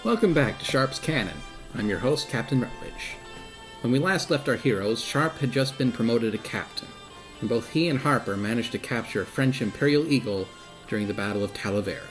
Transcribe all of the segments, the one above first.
Welcome back to Sharpe's Canon. I'm your host, Captain Rutledge. When we last left our heroes, Sharpe had just been promoted to captain, and both he and Harper managed to capture a French Imperial Eagle during the Battle of Talavera.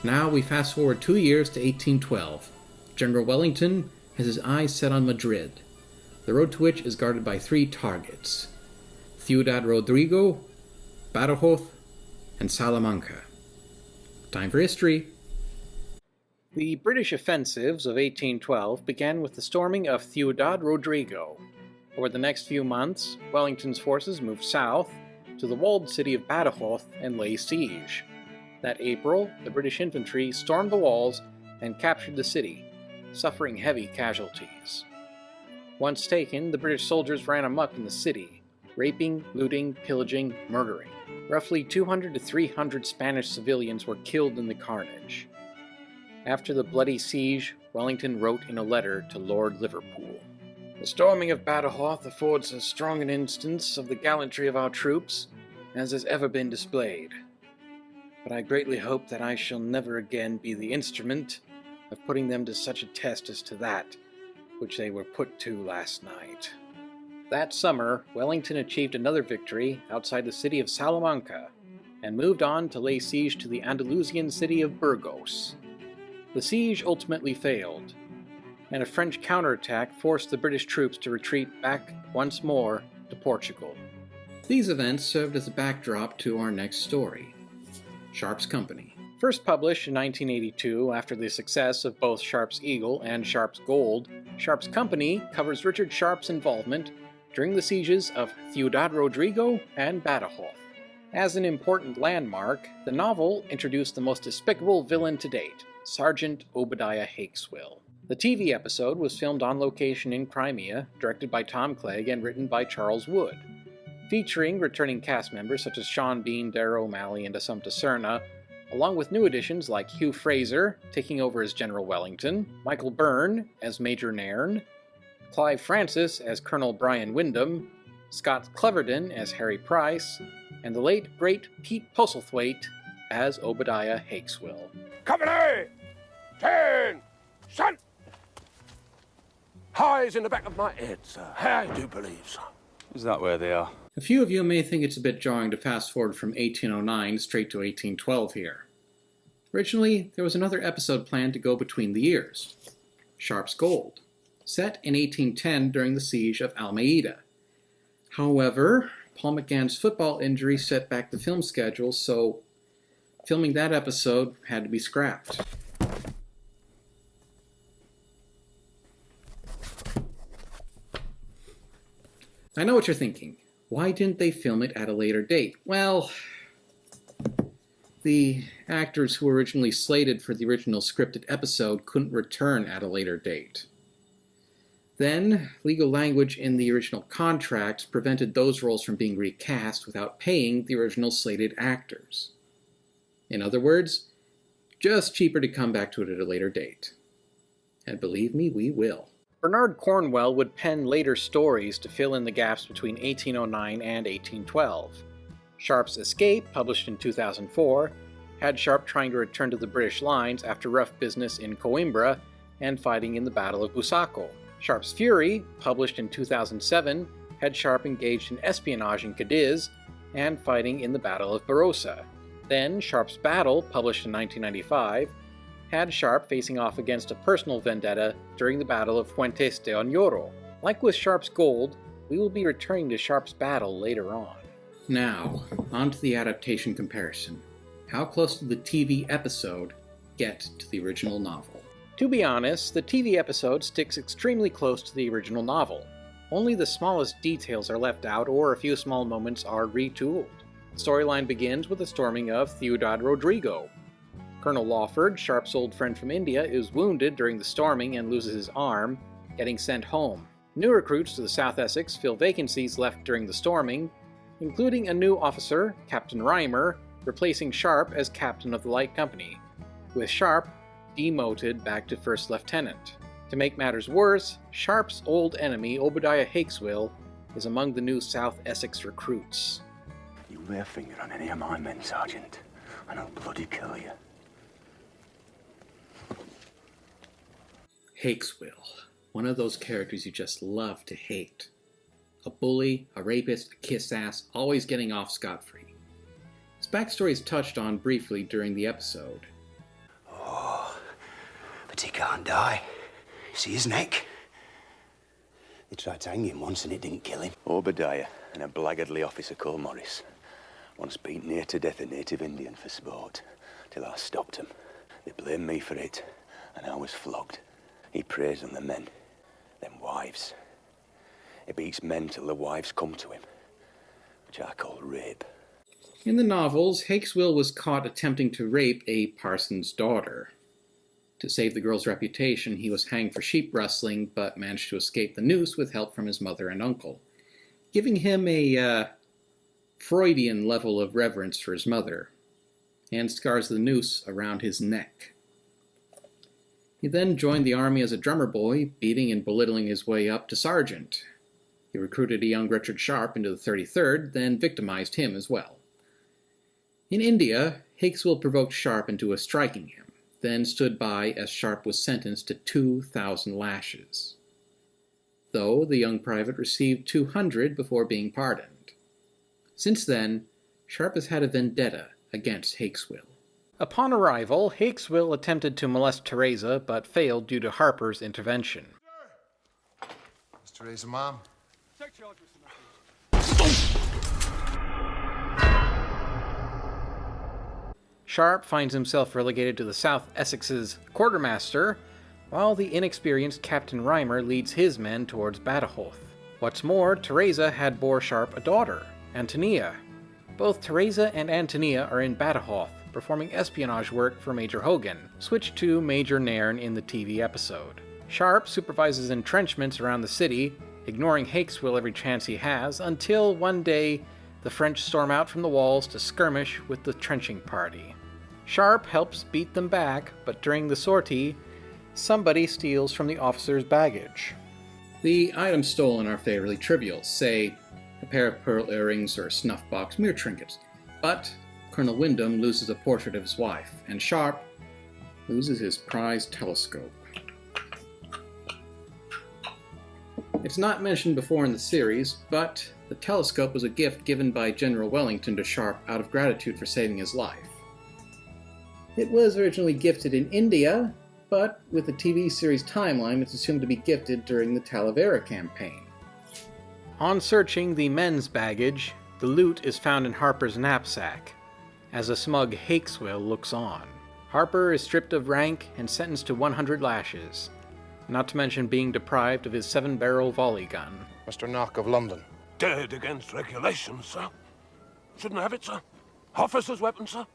Now we fast forward 2 years to 1812. General Wellington has his eyes set on Madrid, the road to which is guarded by 3 targets: Ciudad Rodrigo, Badajoz, and Salamanca. Time for history. The British offensives of 1812 began with the storming of Ciudad Rodrigo. Over the next few months, Wellington's forces moved south to the walled city of Badajoz and lay siege. That April, the British infantry stormed the walls and captured the city, suffering heavy casualties. Once taken, the British soldiers ran amok in the city, raping, looting, pillaging, murdering. Roughly 200 to 300 Spanish civilians were killed in the carnage. After the bloody siege, Wellington wrote in a letter to Lord Liverpool, "The storming of Badajoz affords as strong an instance of the gallantry of our troops as has ever been displayed. But I greatly hope that I shall never again be the instrument of putting them to such a test as to that which they were put to last night." That summer, Wellington achieved another victory outside the city of Salamanca and moved on to lay siege to the Andalusian city of Burgos. The siege ultimately failed, and a French counterattack forced the British troops to retreat back once more to Portugal. These events served as a backdrop to our next story, Sharpe's Company. First published in 1982 after the success of both Sharpe's Eagle and Sharpe's Gold, Sharpe's Company covers Richard Sharpe's involvement during the sieges of Ciudad Rodrigo and Badajoz. As an important landmark, the novel introduced the most despicable villain to date, Sergeant Obadiah Hakeswill. The TV episode was filmed on location in Crimea, directed by Tom Clegg and written by Charles Wood, featuring returning cast members such as Sean Bean, Dara O'Malley, and Assumpta Serna, along with new additions like Hugh Fraser, taking over as General Wellington, Michael Byrne as Major Nairn, Clive Francis as Colonel Brian Wyndham, Scott Cleverdon as Harry Price, and the late, great Pete Postlethwaite as Obadiah Hakeswill. Company! 10! Son! Highs in the back of my head, sir. I do believe so. Is that where they are? A few of you may think it's a bit jarring to fast forward from 1809 straight to 1812 here. Originally, there was another episode planned to go between the years, Sharpe's Gold, set in 1810 during the siege of Almeida. However, Paul McGann's football injury set back the film schedule, so filming that episode had to be scrapped. I know what you're thinking. Why didn't they film it at a later date? Well, the actors who were originally slated for the original scripted episode couldn't return at a later date. Then, legal language in the original contracts prevented those roles from being recast without paying the original slated actors. In other words, just cheaper to come back to it at a later date. And believe me, we will. Bernard Cornwell would pen later stories to fill in the gaps between 1809 and 1812. Sharpe's Escape, published in 2004, had Sharpe trying to return to the British lines after rough business in Coimbra and fighting in the Battle of Busaco. Sharpe's Fury, published in 2007, had Sharpe engaged in espionage in Cadiz and fighting in the Battle of Barossa. Then, Sharpe's Battle, published in 1995, had Sharpe facing off against a personal vendetta during the Battle of Fuentes de Oñoro. Like with Sharpe's Gold, we will be returning to Sharpe's Battle later on. Now, on to the adaptation comparison. How close did the TV episode get to the original novel? To be honest, the TV episode sticks extremely close to the original novel. Only the smallest details are left out, or a few small moments are retooled. The storyline begins with the storming of Ciudad Rodrigo. Colonel Lawford, Sharpe's old friend from India, is wounded during the storming and loses his arm, getting sent home. New recruits to the South Essex fill vacancies left during the storming, including a new officer, Captain Reimer, replacing Sharpe as captain of the light company, with Sharpe demoted back to first lieutenant. To make matters worse, Sharpe's old enemy, Obadiah Hakeswill, is among the new South Essex recruits. You lay a finger on any of my men, Sergeant, and I'll bloody kill you. Hakeswill, one of those characters you just love to hate. A bully, a rapist, a kiss-ass, always getting off scot-free. His backstory is touched on briefly during the episode. Oh, but he can't die. See his neck? They tried to hang him once and it didn't kill him. Obadiah and a blackguardly officer called Morris once beat near to death a native Indian for sport, till I stopped him. They blamed me for it, and I was flogged. He preys on the men, them wives. He beats men till the wives come to him, which I call rape. In the novels, Hakeswill was caught attempting to rape a parson's daughter. To save the girl's reputation, he was hanged for sheep rustling, but managed to escape the noose with help from his mother and uncle, giving him a Freudian level of reverence for his mother, and scars the noose around his neck. He then joined the army as a drummer boy, beating and belittling his way up to sergeant. He recruited a young Richard Sharpe into the 33rd, then victimized him as well. In India, Hakeswill provoked Sharpe into striking him, then stood by as Sharpe was sentenced to 2,000 lashes. Though the young private received 200 before being pardoned. Since then, Sharpe has had a vendetta against Hakeswill. Upon arrival, Hakeswill attempted to molest Teresa, but failed due to Harper's intervention. Is Teresa Mom? Sharpe finds himself relegated to the South Essex's quartermaster, while the inexperienced Captain Reimer leads his men towards Badajoz. What's more, Teresa had bore Sharpe a daughter, Antonia. Both Teresa and Antonia are in Badajoz, performing espionage work for Major Hogan, switched to Major Nairn in the TV episode. Sharpe supervises entrenchments around the city, ignoring Hakeswill every chance he has, until one day the French storm out from the walls to skirmish with the trenching party. Sharpe helps beat them back, but during the sortie, somebody steals from the officer's baggage. The items stolen are fairly trivial, say a pair of pearl earrings or a snuff box, mere trinkets. But Colonel Wyndham loses a portrait of his wife, and Sharpe loses his prized telescope. It's not mentioned before in the series, but the telescope was a gift given by General Wellington to Sharpe out of gratitude for saving his life. It was originally gifted in India, but with the TV series timeline, it's assumed to be gifted during the Talavera campaign. On searching the men's baggage, the loot is found in Harper's knapsack, as a smug Hakeswill looks on. Harper is stripped of rank and sentenced to 100 lashes, not to mention being deprived of his 7-barrel volley gun. Mr. Knock of London. Dead against regulations, sir. Shouldn't have it, sir. Officer's weapon, sir.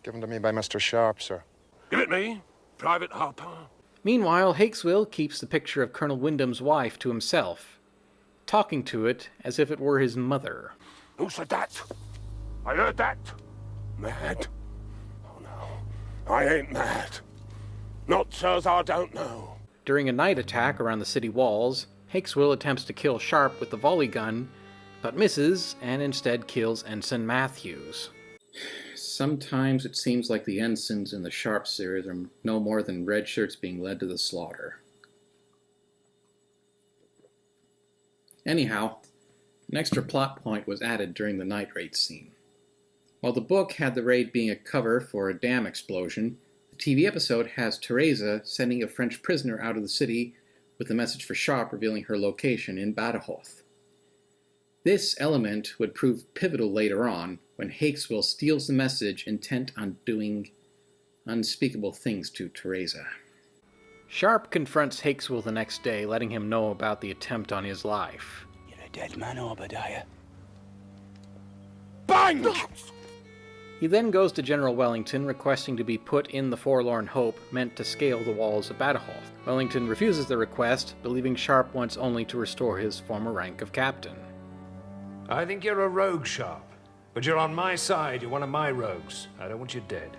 Given to me by Mr. Sharpe, sir. Give it me, Private Harper. Meanwhile, Hakeswill keeps the picture of Colonel Wyndham's wife to himself, talking to it as if it were his mother. Who said that? I heard that. Mad? Oh, no. I ain't mad. Not sirs, I don't know. During a night attack around the city walls, Hakeswill attempts to kill Sharpe with the volley gun, but misses and instead kills Ensign Matthews. Sometimes it seems like the ensigns in the Sharpe series are no more than red shirts being led to the slaughter. Anyhow, an extra plot point was added during the night raid scene. While the book had the raid being a cover for a dam explosion, the TV episode has Teresa sending a French prisoner out of the city with a message for Sharpe revealing her location in Badajoz. This element would prove pivotal later on when Hakeswill steals the message intent on doing unspeakable things to Teresa. Sharpe confronts Hakeswill the next day, letting him know about the attempt on his life. You're a dead man, Obadiah. Bang! He then goes to General Wellington, requesting to be put in the Forlorn Hope meant to scale the walls of Badajoz. Wellington refuses the request, believing Sharpe wants only to restore his former rank of captain. I think you're a rogue, Sharpe. But you're on my side. You're one of my rogues. I don't want you dead.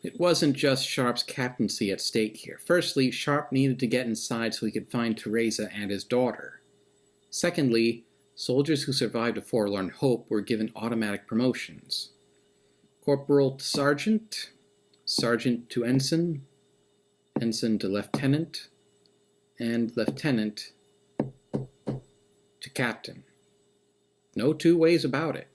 It wasn't just Sharpe's captaincy at stake here. Firstly, Sharpe needed to get inside so he could find Teresa and his daughter. Secondly, soldiers who survived a Forlorn Hope were given automatic promotions. Corporal to sergeant, sergeant to ensign, ensign to lieutenant, and lieutenant to captain. No two ways about it.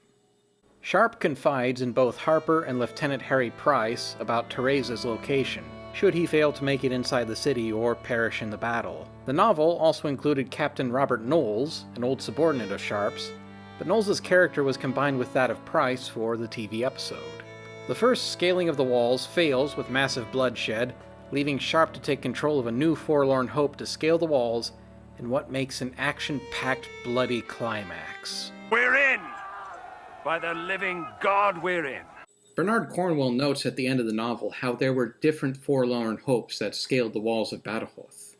Sharpe confides in both Harper and Lieutenant Harry Price about Theresa's location, should he fail to make it inside the city or perish in the battle. The novel also included Captain Robert Knowles, an old subordinate of Sharpe's, but Knowles' character was combined with that of Price for the TV episode. The first scaling of the walls fails with massive bloodshed, leaving Sharpe to take control of a new forlorn hope to scale the walls in what makes an action-packed, bloody climax. We're in! By the living God, we're in! Bernard Cornwell notes at the end of the novel how there were different forlorn hopes that scaled the walls of Badajoz.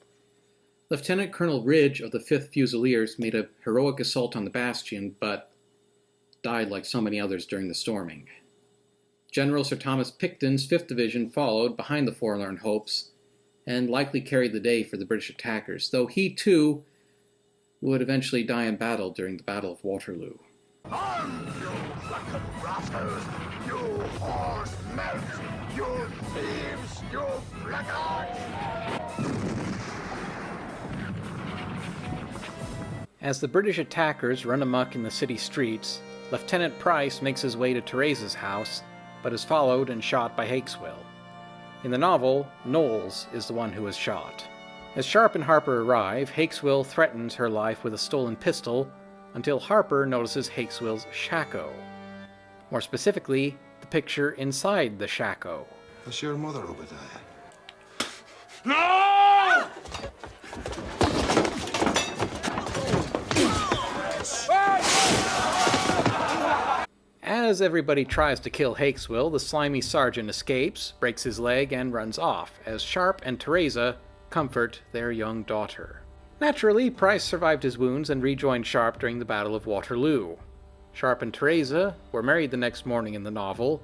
Lieutenant Colonel Ridge of the 5th Fusiliers made a heroic assault on the bastion, but died like so many others during the storming. General Sir Thomas Picton's 5th Division followed behind the forlorn hopes, and likely carried the day for the British attackers, though he too would eventually die in battle during the Battle of Waterloo. On, you drunken rascals! You horse melts! You thieves! You blackguards! As the British attackers run amok in the city streets, Lieutenant Price makes his way to Theresa's house, but is followed and shot by Hakeswill. In the novel, Knowles is the one who is shot. As Sharpe and Harper arrive, Hakeswill threatens her life with a stolen pistol, until Harper notices Hakeswill's shako. More specifically, the picture inside the shako. That's your mother, Obadiah. No! As everybody tries to kill Hakeswill, the slimy sergeant escapes, breaks his leg, and runs off, as Sharpe and Theresa comfort their young daughter. Naturally, Price survived his wounds and rejoined Sharpe during the Battle of Waterloo. Sharpe and Theresa were married the next morning in the novel,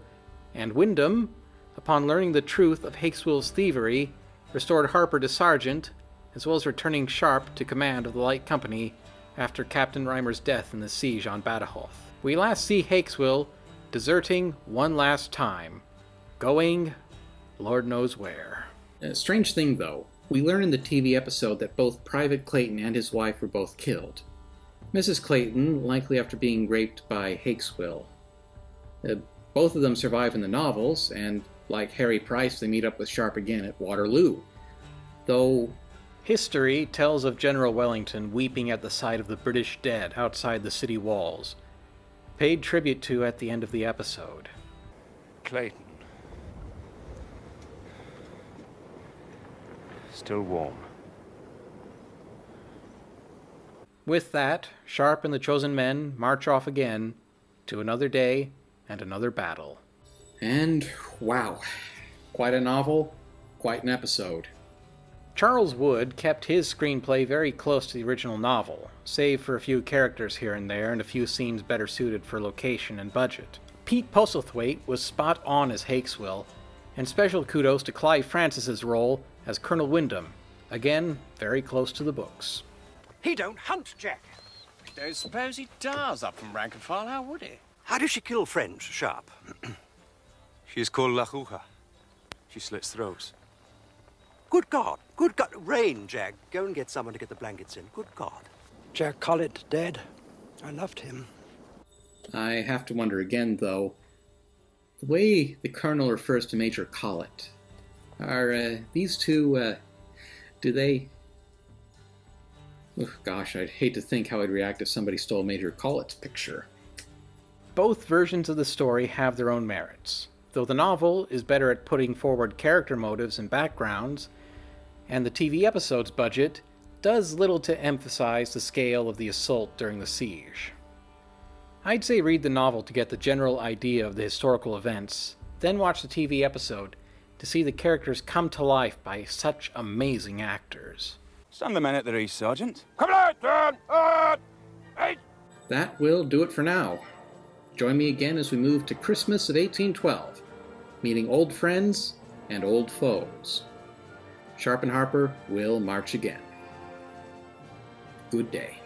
and Wyndham, upon learning the truth of Hakeswill's thievery, restored Harper to sergeant, as well as returning Sharpe to command of the light company after Captain Reimer's death in the siege on Badajoz. We last see Hakeswill deserting one last time, going Lord knows where. A strange thing, though. We learn in the TV episode that both Private Clayton and his wife were both killed. Mrs. Clayton, likely after being raped by Hakeswill. Both of them survive in the novels, and like Harry Price, they meet up with Sharpe again at Waterloo. Though history tells of General Wellington weeping at the sight of the British dead outside the city walls, paid tribute to at the end of the episode. Clayton. Still warm. With that, Sharpe and the chosen men march off again to another day and another battle. And wow, quite a novel, quite an episode. Charles Wood kept his screenplay very close to the original novel, save for a few characters here and there and a few scenes better suited for location and budget. Pete Postlethwaite was spot on as Hakeswill, and special kudos to Clive Francis's role as Colonel Wyndham, again very close to the books. He don't hunt, Jack. Don't suppose he does, up from rank and file, how would he? How does she kill friends, Sharpe? She's called La Juja. She slits throats. Good God. Good God. Rain, Jack. Go and get someone to get the blankets in. Good God. Jack Collett dead. I loved him. I have to wonder again, though, the way the Colonel refers to Major Collett, are these two, do they... Oh, gosh, I'd hate to think how I'd react if somebody stole Major Collett's picture. Both versions of the story have their own merits, though the novel is better at putting forward character motives and backgrounds, and the TV episode's budget does little to emphasize the scale of the assault during the siege. I'd say read the novel to get the general idea of the historical events, then watch the TV episode to see the characters come to life by such amazing actors. Stand the men at their ease, Sergeant. Come on, turn! Eight! That will do it for now. Join me again as we move to Christmas of 1812, meeting old friends and old foes. Sharpe and Harper will march again. Good day.